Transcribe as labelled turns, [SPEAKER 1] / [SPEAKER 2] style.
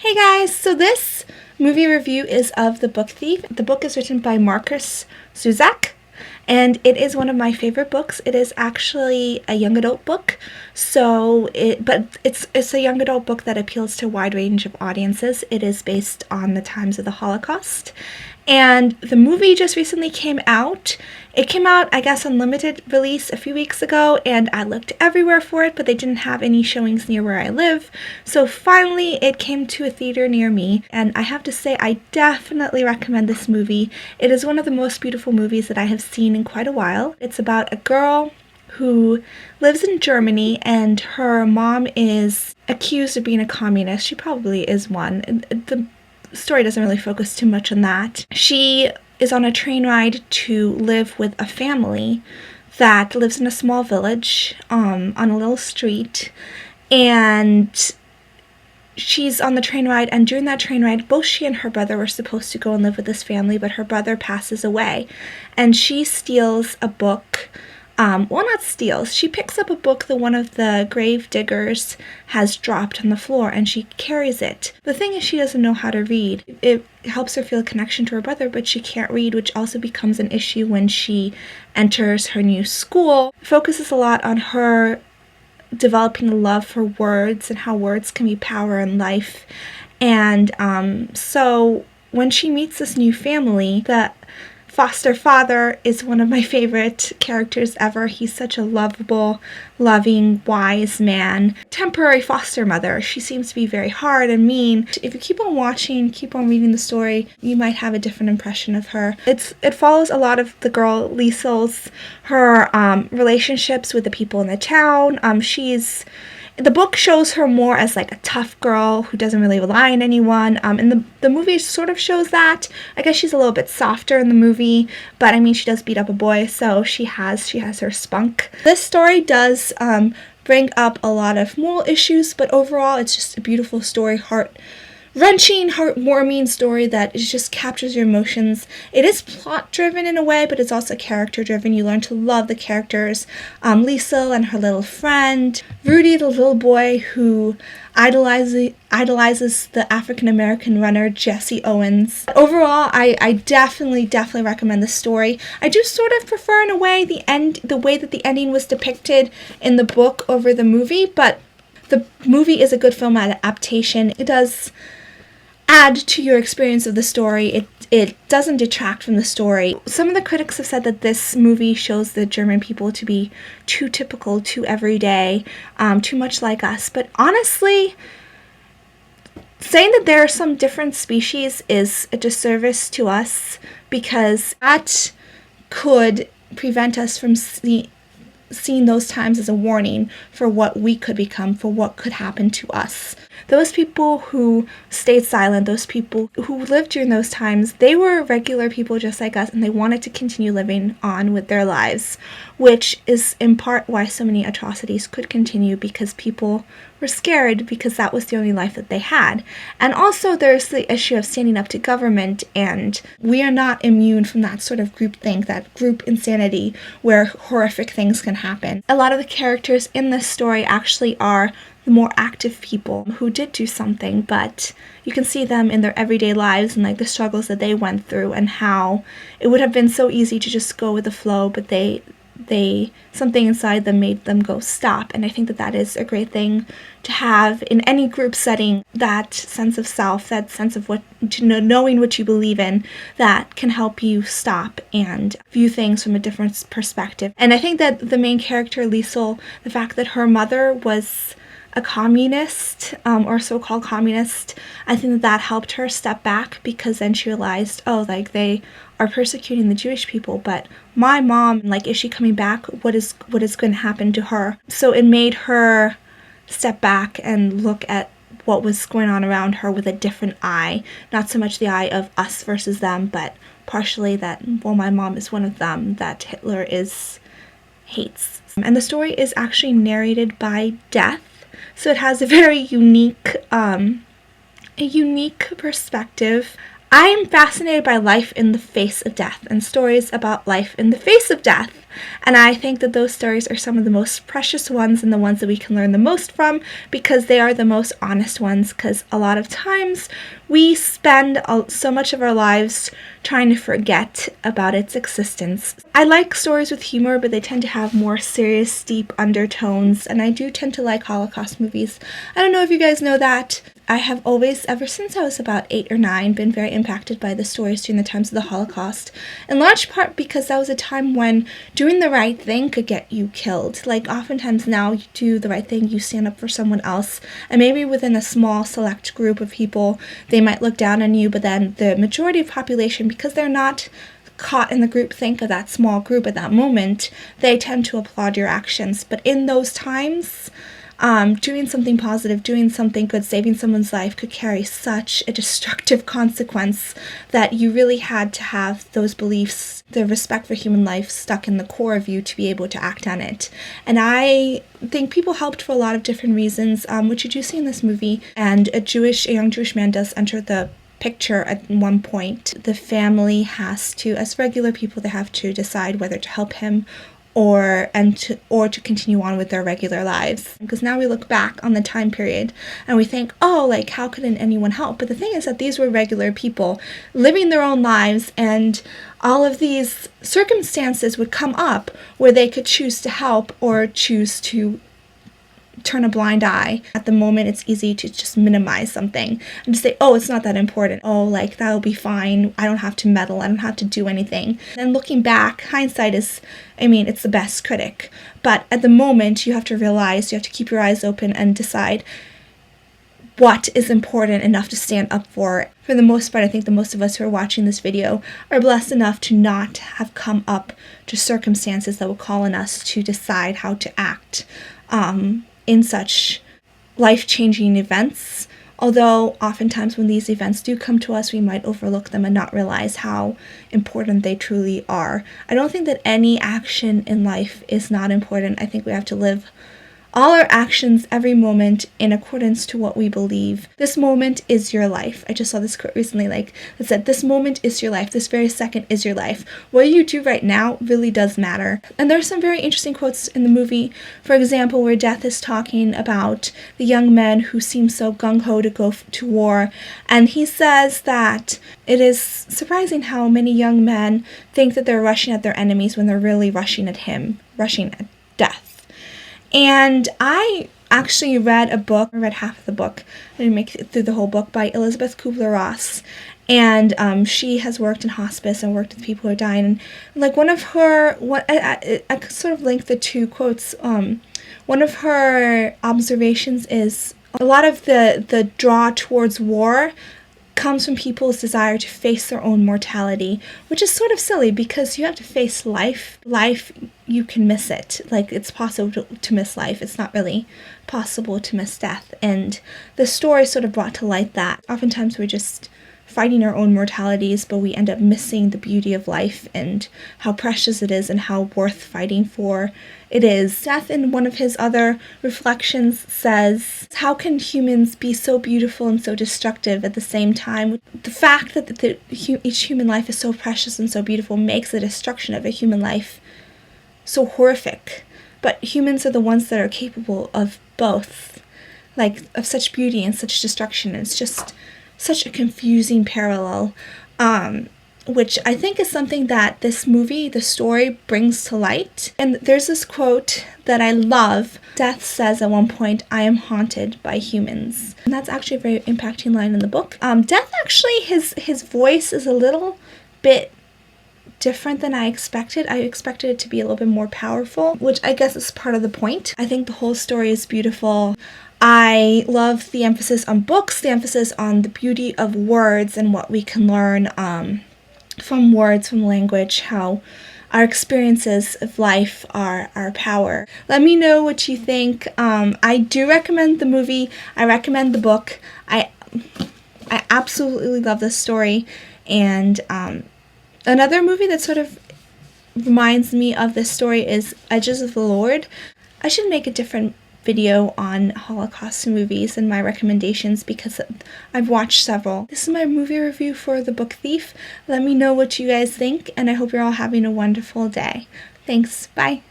[SPEAKER 1] Hey guys, so this movie review is of The Book Thief. The book is written by Markus Zusak, and it is one of my favorite books. It is actually a young adult book, but it's a young adult book that appeals to a wide range of audiences. It is based on the times of the Holocaust, and the movie just recently came out. It came out, I guess, on limited release a few weeks ago, and I looked everywhere for it, but they didn't have any showings near where I live. So finally, it came to a theater near me, and I have to say, I definitely recommend this movie. It is one of the most beautiful movies that I have seen in quite a while. It's about a girl who lives in Germany, and her mom is accused of being a communist. She probably is one. The story doesn't really focus too much on that. She is on a train ride to live with a family that lives in a small village on a little street, and she's on the train ride, and during that train ride, both she and her brother were supposed to go and live with this family, but her brother passes away, and she steals a book. Not steals. She picks up a book that one of the grave diggers has dropped on the floor, and she carries it. The thing is, she doesn't know how to read. It helps her feel a connection to her brother, but she can't read, which also becomes an issue when she enters her new school. It focuses a lot on her developing a love for words and how words can be power in life. And so when she meets this new family, the foster father is one of my favorite characters ever. He's such a lovable, loving, wise man. Temporary foster mother. She seems to be very hard and mean. If you keep on watching, keep on reading the story, you might have a different impression of her. It follows a lot of the girl Liesel's, her relationships with the people in the town. The book shows her more as like a tough girl who doesn't really rely on anyone. And the movie sort of shows that. I guess she's a little bit softer in the movie, but I mean, she does beat up a boy, so she has her spunk. This story does bring up a lot of moral issues, but overall it's just a beautiful story, heart-wrenching, heartwarming story that just captures your emotions. It is plot-driven in a way, but it's also character-driven. You learn to love the characters. Liesel and her little friend. Rudy, the little boy who idolizes the African-American runner Jesse Owens. Overall, I definitely recommend this story. I do sort of prefer, in a way, the way that the ending was depicted in the book over the movie, but the movie is a good film adaptation. It does add to your experience of the story. It doesn't detract from the story. Some of the critics have said that this movie shows the German people to be too typical, too everyday, too much like us. But honestly, saying that there are some different species is a disservice to us, because that could prevent us from seeing those times as a warning for what we could become, for what could happen to us. Those people who stayed silent, those people who lived during those times, they were regular people just like us, and they wanted to continue living on with their lives, which is in part why so many atrocities could continue, because people were scared, because that was the only life that they had. And also there's the issue of standing up to government, and we are not immune from that sort of groupthink, that group insanity where horrific things can happen. A lot of the characters in this story actually are the more active people who did do something, but you can see them in their everyday lives and like the struggles that they went through, and how it would have been so easy to just go with the flow, but they something inside them made them go stop. And I think that is a great thing to have in any group setting, that sense of self, that sense of knowing what you believe in, that can help you stop and view things from a different perspective. And I think that the main character, Liesel, the fact that her mother was a communist, or so-called communist, I think that helped her step back, because then she realized, oh, like, they are persecuting the Jewish people, but my mom, like, is she coming back? What is going to happen to her? So it made her step back and look at what was going on around her with a different eye, not so much the eye of us versus them, but partially that, well, my mom is one of them, that Hitler hates. And the story is actually narrated by Death. So it has a very unique perspective. I am fascinated by life in the face of death and stories about life in the face of death. And I think that those stories are some of the most precious ones and the ones that we can learn the most from, because they are the most honest ones, because a lot of times we spend so much of our lives trying to forget about its existence. I like stories with humor, but they tend to have more serious, deep undertones, and I do tend to like Holocaust movies. I don't know if you guys know that. I have always, ever since I was about 8 or 9, been very impacted by the stories during the times of the Holocaust, in large part because that was a time when doing the right thing could get you killed. Like, oftentimes now you do the right thing, you stand up for someone else, and maybe within a small select group of people, they might look down on you, but then the majority of the population, because they're not caught in the groupthink of that small group at that moment, they tend to applaud your actions. But in those times, doing something positive, doing something good, saving someone's life could carry such a destructive consequence that you really had to have those beliefs, the respect for human life, stuck in the core of you to be able to act on it. And I think people helped for a lot of different reasons, which you do see in this movie. And a young Jewish man does enter the picture at one point. The family has to, as regular people, they have to decide whether to help him or to continue on with their regular lives. Because now we look back on the time period and we think, oh, like, how couldn't anyone help? But the thing is that these were regular people living their own lives, and all of these circumstances would come up where they could choose to help or choose to turn a blind eye. At the moment, it's easy to just minimize something and to say, oh, it's not that important. Oh, like, that'll be fine. I don't have to meddle. I don't have to do anything. And looking back, hindsight is, it's the best critic. But at the moment, you have to realize, you have to keep your eyes open and decide what is important enough to stand up for. For the most part, I think the most of us who are watching this video are blessed enough to not have come up to circumstances that will call on us to decide how to act in such life-changing events. Although oftentimes when these events do come to us, we might overlook them and not realize how important they truly are. I don't think that any action in life is not important. I think we have to live all our actions every moment in accordance to what we believe. This moment is your life. I just saw this quote recently, that said, this moment is your life. This very second is your life. What you do right now really does matter. And there's some very interesting quotes in the movie. For example, where Death is talking about the young men who seem so gung-ho to go to war. And he says that it is surprising how many young men think that they're rushing at their enemies when they're really rushing at him, rushing at death. And I actually read a book, I read half of the book, I didn't make it through the whole book, by Elizabeth Kubler-Ross. And she has worked in hospice and worked with people who are dying. And like one of her, I sort of linked the two quotes. One of her observations is a lot of the draw towards war comes from people's desire to face their own mortality, which is sort of silly because you have to face life. Life, you can miss it. Like, it's possible to miss life. It's not really possible to miss death. And the story sort of brought to light that oftentimes we're just fighting our own mortalities, but we end up missing the beauty of life and how precious it is and how worth fighting for it is. Death, in one of his other reflections, says, how can humans be so beautiful and so destructive at the same time? The fact that each human life is so precious and so beautiful makes the destruction of a human life so horrific. But humans are the ones that are capable of both, like, of such beauty and such destruction. And it's just such a confusing parallel, which I think is something that this movie, the story, brings to light. And there's this quote that I love. Death says at one point, I am haunted by humans. And that's actually a very impacting line in the book. Death, actually, his voice is a little bit different than I expected. I expected it to be a little bit more powerful, which I guess is part of the point. I think the whole story is beautiful. I love the emphasis on books, the emphasis on the beauty of words and what we can learn from words, from language, how our experiences of life are our power. Let me know what you think. I do recommend the movie. I recommend the book. I absolutely love this story. And another movie that sort of reminds me of this story is Edges of the Lord. I should make a different video on Holocaust movies and my recommendations because I've watched several. This is my movie review for The Book Thief. Let me know what you guys think, and I hope you're all having a wonderful day. Thanks. Bye.